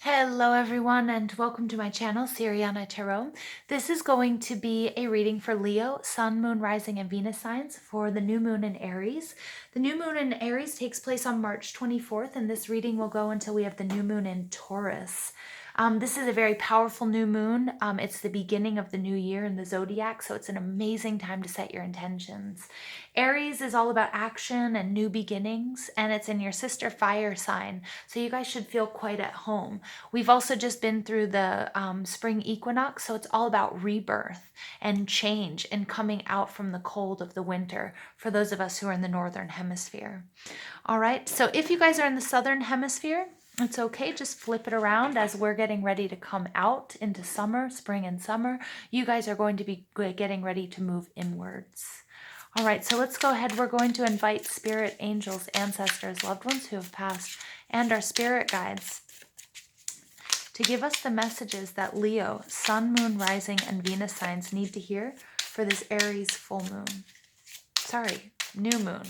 Hello everyone and welcome to my channel, Siriana Tarot. This is going to be a reading for Leo, Sun, Moon, Rising, and Venus signs for the new moon in Aries. The new moon in Aries takes place on March 24th, and this reading will go until we have the new moon in Taurus. This is a very powerful new moon. It's the beginning of the new year in the zodiac, so it's an amazing time to set your intentions. Aries is all about action and new beginnings, and it's in your sister fire sign, so you guys should feel quite at home. We've also just been through the spring equinox, so it's all about rebirth and change and coming out from the cold of the winter for those of us who are in the northern hemisphere. All right, so if you guys are in the southern hemisphere, it's okay, just flip it around as we're getting ready to come out into summer, spring and summer. You guys are going to be getting ready to move inwards. All right, so let's go ahead. We're going to invite spirit, angels, ancestors, loved ones who have passed, and our spirit guides to give us the messages that Leo, Sun, Moon, Rising, and Venus signs need to hear for this Aries full moon. Sorry, new moon.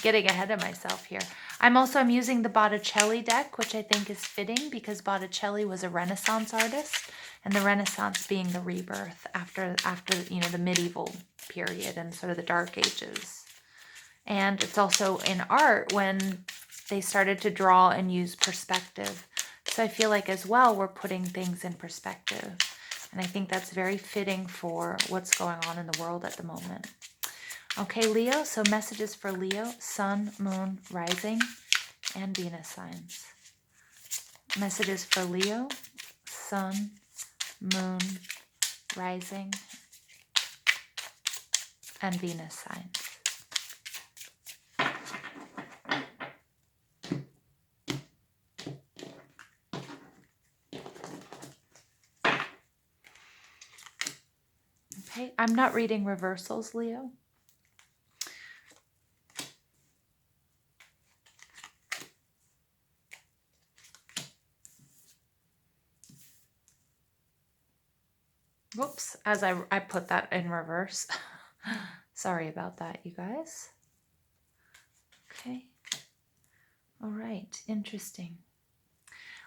Getting ahead of myself here. I'm using the Botticelli deck, which I think is fitting because Botticelli was a Renaissance artist, and the Renaissance being the rebirth after the medieval period and sort of the Dark Ages. And it's also in art when they started to draw and use perspective. So I feel like as well we're putting things in perspective. And I think that's very fitting for what's going on in the world at the moment. Okay, Leo, so messages for Leo, Sun, Moon, Rising, and Venus signs. Messages for Leo, Sun, Moon, Rising, and Venus signs. Okay, I'm not reading reversals, Leo. Whoops, as I put that in reverse. Sorry about that, you guys. Okay. All right, interesting.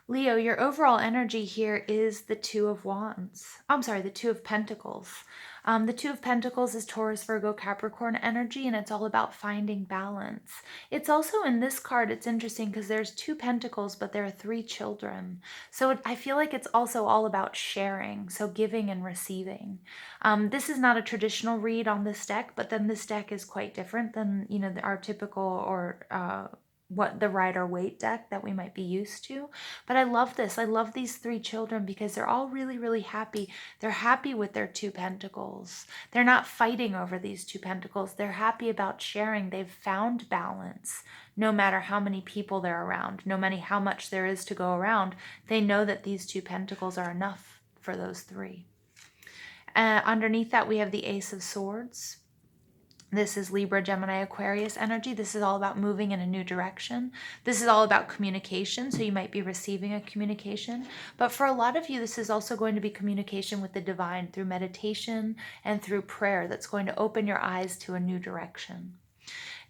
Leo, your overall energy here is the Two of Wands. The Two of Pentacles. The Two of Pentacles is Taurus, Virgo, Capricorn energy, and it's all about finding balance. It's also in this card, it's interesting because there's two pentacles, but there are three children. So I feel like it's also all about sharing, so giving and receiving. This is not a traditional read on this deck, but then this deck is quite different than, our typical or what the Rider-Waite deck that we might be used to. But I love this. I love these three children because they're all really, really happy. They're happy with their two pentacles. They're not fighting over these two pentacles. They're happy about sharing. They've found balance. No matter how many people they're around, no matter how much there is to go around, they know that these two pentacles are enough for those three. Underneath that, we have the Ace of Swords. This is Libra, Gemini, Aquarius energy. This is all about moving in a new direction. This is all about communication, so you might be receiving a communication. But for a lot of you, this is also going to be communication with the divine through meditation and through prayer that's going to open your eyes to a new direction.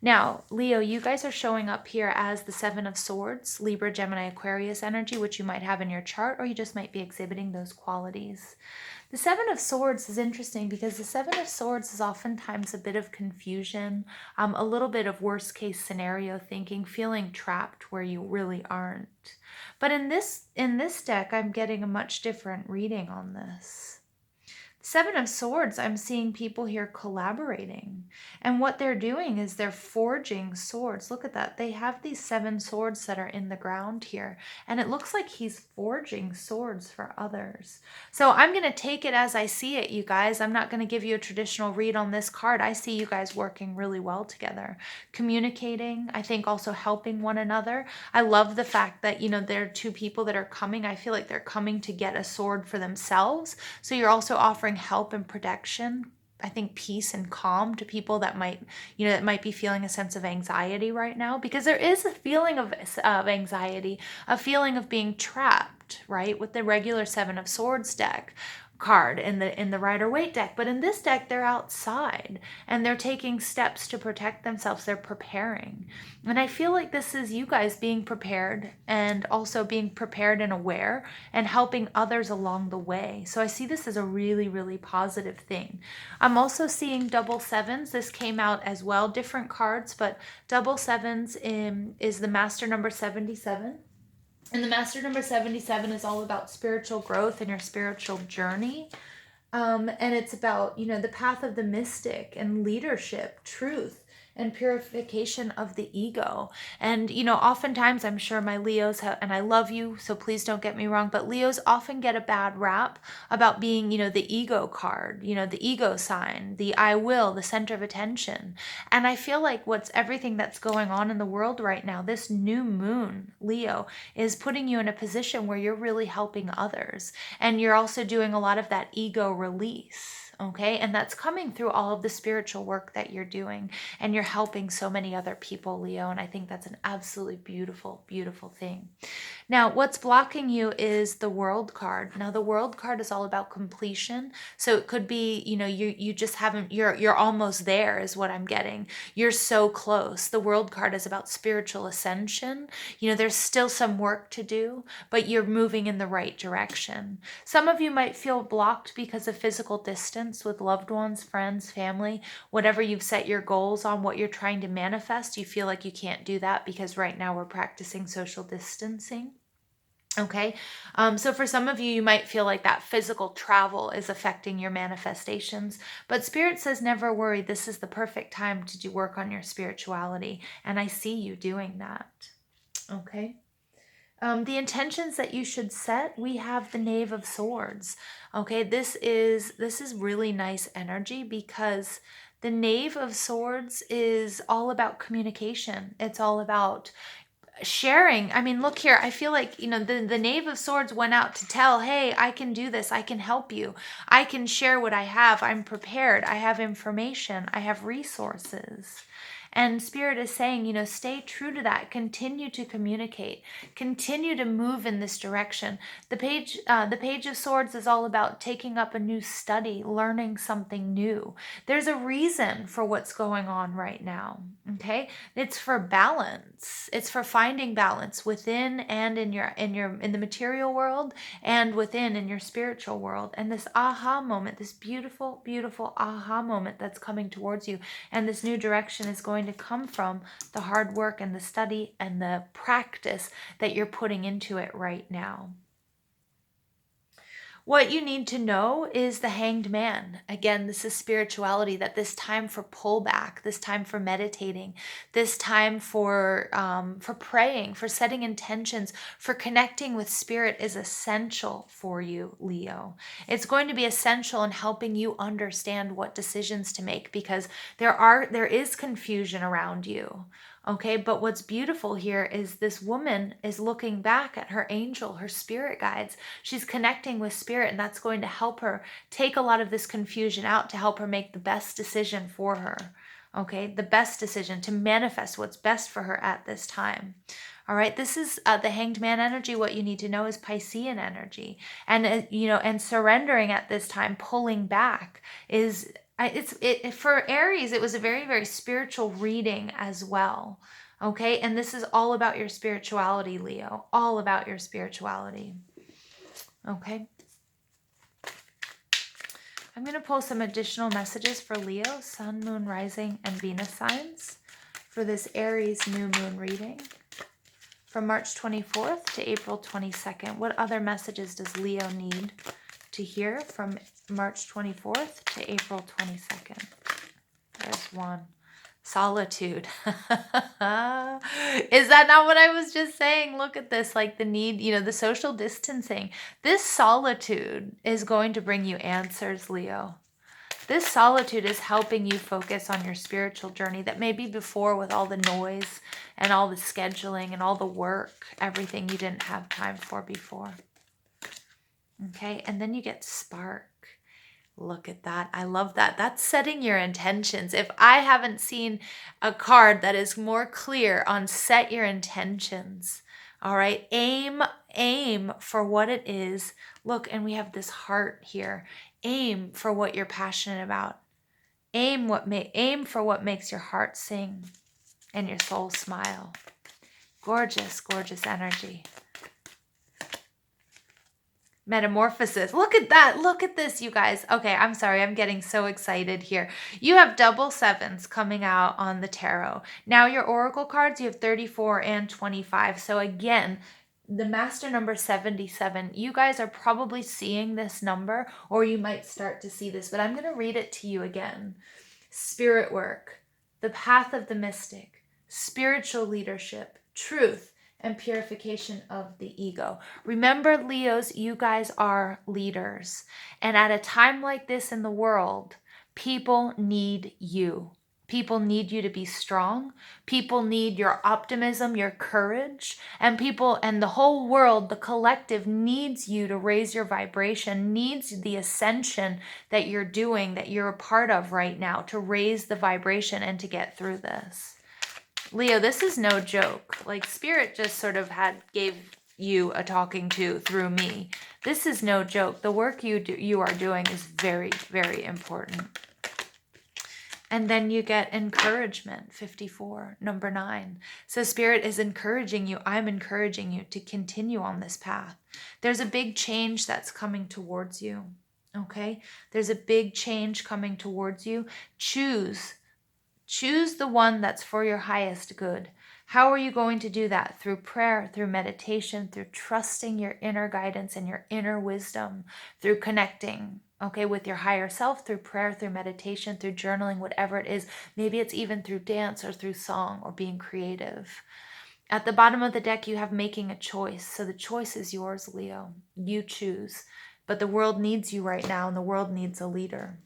Now, Leo, you guys are showing up here as the Seven of Swords, Libra, Gemini, Aquarius energy, which you might have in your chart, or you just might be exhibiting those qualities. The Seven of Swords is interesting because the Seven of Swords is oftentimes a bit of confusion, a little bit of worst case scenario thinking, feeling trapped where you really aren't. But in this deck, I'm getting a much different reading on this. Seven of Swords, I'm seeing people here collaborating. And what they're doing is they're forging swords. Look at that. They have these 7 swords that are in the ground here. And it looks like he's forging swords for others. So I'm going to take it as I see it, you guys. I'm not going to give you a traditional read on this card. I see you guys working really well together. Communicating, I think also helping one another. I love the fact that, there are 2 people that are coming. I feel like they're coming to get a sword for themselves. So you're also offering help and protection, I think peace and calm to people that might be feeling a sense of anxiety right now, because there is a feeling of anxiety, a feeling of being trapped, right? With the regular Seven of Swords deck, card in the Rider-Waite deck. But in this deck, they're outside and they're taking steps to protect themselves. They're preparing. And I feel like this is you guys being prepared and also being prepared and aware and helping others along the way. So I see this as a really, really positive thing. I'm also seeing double sevens. This came out as well, different cards, but double sevens is the master number 77. And the master number 77 is all about spiritual growth and your spiritual journey. And it's about, the path of the mystic and leadership, truth, and purification of the ego. And, oftentimes I'm sure my Leos have, and I love you, so please don't get me wrong, but Leos often get a bad rap about being, the ego card, the ego sign, the I will, the center of attention. And I feel like everything that's going on in the world right now, this new moon, Leo, is putting you in a position where you're really helping others. And you're also doing a lot of that ego release. Okay, and that's coming through all of the spiritual work that you're doing, and you're helping so many other people, Leo, and I think that's an absolutely beautiful, beautiful thing. Now, what's blocking you is the World card. Now, the World card is all about completion. So it could be, you just haven't, you're almost there is what I'm getting. You're so close. The World card is about spiritual ascension. There's still some work to do, but you're moving in the right direction. Some of you might feel blocked because of physical distance with loved ones, friends, family, whatever you've set your goals on, what you're trying to manifest. You feel like you can't do that because right now we're practicing social distancing. Okay, so for some of you, you might feel like that physical travel is affecting your manifestations, but Spirit says never worry. This is the perfect time to do work on your spirituality, and I see you doing that. Okay. The intentions that you should set, we have the Knave of Swords. Okay, this is really nice energy because the Knave of Swords is all about communication. It's all about sharing. I mean, look here. I feel like, the Knave of Swords went out to tell, hey, I can do this. I can help you. I can share what I have. I'm prepared. I have information. I have resources. And Spirit is saying, stay true to that. Continue to communicate. Continue to move in this direction. The Page of Swords is all about taking up a new study, learning something new. There's a reason for what's going on right now. Okay, it's for balance. It's for finding balance within and in the material world and within in your spiritual world. And this aha moment, this beautiful, beautiful aha moment that's coming towards you, and this new direction is going to come from the hard work and the study and the practice that you're putting into it right now. What you need to know is the Hanged Man. Again, this is spirituality, that this time for pullback, this time for meditating, this time for praying, for setting intentions, for connecting with Spirit is essential for you, Leo. It's going to be essential in helping you understand what decisions to make, because there is confusion around you. Okay, but what's beautiful here is this woman is looking back at her angel, her spirit guides. She's connecting with Spirit, and that's going to help her take a lot of this confusion out, to help her make the best decision for her. Okay, the best decision to manifest what's best for her at this time. All right, this is the Hanged Man energy. What you need to know is Piscean energy, and and surrendering at this time, pulling back is. For Aries, it was a very, very spiritual reading as well. Okay, and this is all about your spirituality, Leo. All about your spirituality. Okay. I'm going to pull some additional messages for Leo, Sun, Moon, Rising, and Venus signs for this Aries new moon reading from March 24th to April 22nd. What other messages does Leo need to hear from March 24th to April 22nd? There's one. Solitude. Is that not what I was just saying? Look at this, like the need, the social distancing. This solitude is going to bring you answers, Leo. This solitude is helping you focus on your spiritual journey that maybe before, with all the noise and all the scheduling and all the work, everything you didn't have time for before. Okay, and then you get spark. Look at that. I love that. That's setting your intentions. If I haven't seen a card that is more clear on set your intentions, All right, aim for what it is. Look, and we have this heart here. Aim for what you're passionate about. Aim for what makes your heart sing and your soul smile. Gorgeous, gorgeous energy. Metamorphosis. Look at that. Look at this, you guys. Okay, I'm sorry. I'm getting so excited here. You have double sevens coming out on the tarot. Now your oracle cards, you have 34 and 25. So again, the master number 77, you guys are probably seeing this number, or you might start to see this, but I'm going to read it to you again. Spirit work, the path of the mystic, spiritual leadership, truth, and purification of the ego. Remember, Leos, you guys are leaders. And at a time like this in the world, people need you. People need you to be strong. People need your optimism, your courage. And the whole world, the collective, needs you to raise your vibration, needs the ascension that you're doing, that you're a part of right now, to raise the vibration and to get through this. Leo, this is no joke. Like, Spirit just sort of gave you a talking to through me. This is no joke. The work you are doing is very, very important. And then you get encouragement, 54, number 9. So Spirit is encouraging you. I'm encouraging you to continue on this path. There's a big change that's coming towards you. Okay? There's a big change coming towards you. Choose the one that's for your highest good. How are you going to do that? Through prayer, through meditation, through trusting your inner guidance and your inner wisdom, through connecting, okay, with your higher self, through prayer, through meditation, through journaling, whatever it is. Maybe it's even through dance or through song or being creative. At the bottom of the deck, you have making a choice. So the choice is yours, Leo. You choose. But the world needs you right now, and the world needs a leader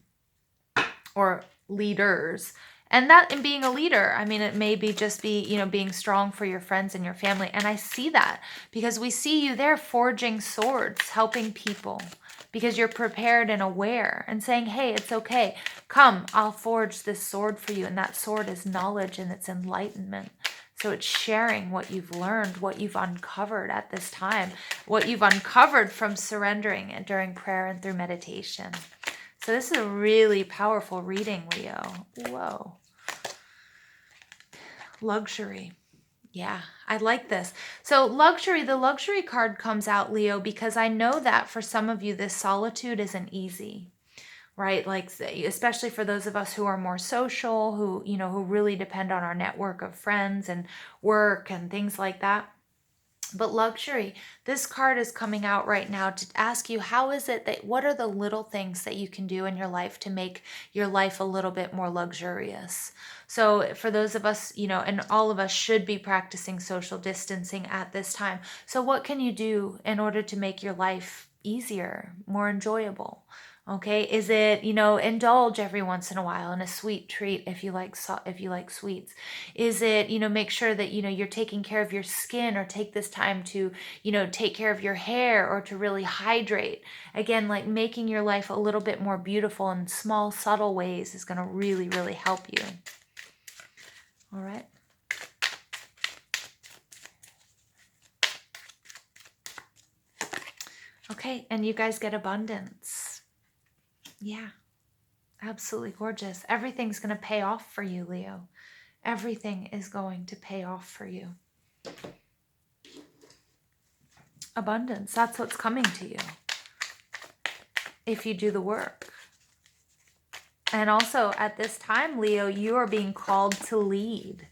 or leaders. And that in being a leader, I mean, it may be just be, being strong for your friends and your family. And I see that because we see you there forging swords, helping people, because you're prepared and aware and saying, hey, it's okay. Come, I'll forge this sword for you. And that sword is knowledge and it's enlightenment. So it's sharing what you've learned, what you've uncovered at this time, what you've uncovered from surrendering and during prayer and through meditation. So this is a really powerful reading, Leo. Whoa. Luxury. Yeah, I like this. So luxury, the luxury card comes out, Leo, because I know that for some of you, this solitude isn't easy, right? Like, especially for those of us who are more social, who really depend on our network of friends and work and things like that. But luxury, this card is coming out right now to ask you, what are the little things that you can do in your life to make your life a little bit more luxurious? So for those of us, and all of us should be practicing social distancing at this time. So what can you do in order to make your life easier, more enjoyable? Okay, is it, indulge every once in a while in a sweet treat if you like sweets? Is it, make sure that, you're taking care of your skin, or take this time to, take care of your hair, or to really hydrate. Again, like making your life a little bit more beautiful in small, subtle ways is going to really, really help you. All right. Okay, and you guys get abundance. Yeah, absolutely gorgeous. Everything's going to pay off for you, Leo. Everything is going to pay off for you. Abundance, that's what's coming to you if you do the work. And also at this time, Leo, you are being called to lead.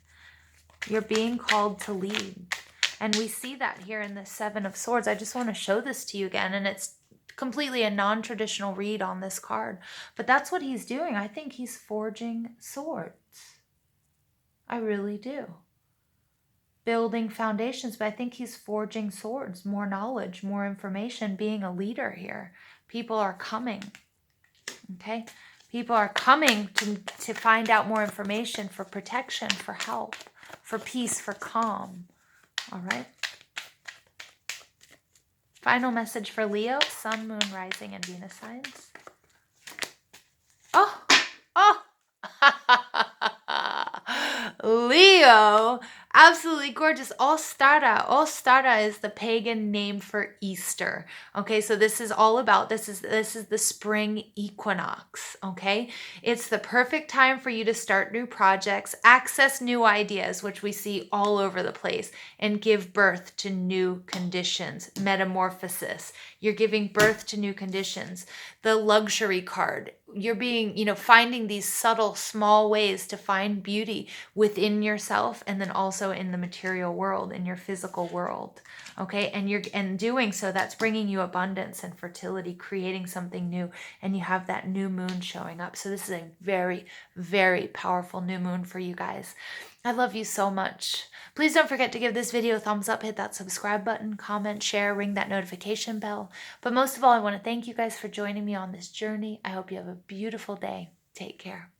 You're being called to lead. And we see that here in the Seven of Swords. I just want to show this to you again. And it's completely a non-traditional read on this card. But that's what he's doing. I think he's forging swords. I really do. Building foundations, but I think he's forging swords, more knowledge, more information, being a leader here. People are coming, okay? People are coming to find out more information for protection, for help, for peace, for calm, all right? Final message for Leo, Sun, Moon, Rising, and Venus signs. Oh! Leo, Absolutely gorgeous. Ostara. Ostara is the pagan name for Easter. Okay, so this is all about this is the spring equinox. Okay, it's the perfect time for you to start new projects, access new ideas, which we see all over the place, and give birth to new conditions. Metamorphosis. You're giving birth to new conditions. The luxury card. You're being, finding these subtle, small ways to find beauty within yourself, and then also in the material world, in your physical world. Okay, and doing so, that's bringing you abundance and fertility, creating something new, and you have that new moon showing up. So this is a very, very powerful new moon for you guys. I love you so much. Please don't forget to give this video a thumbs up, hit that subscribe button, comment, share, ring that notification bell. But most of all, I want to thank you guys for joining me on this journey. I hope you have a beautiful day. Take care.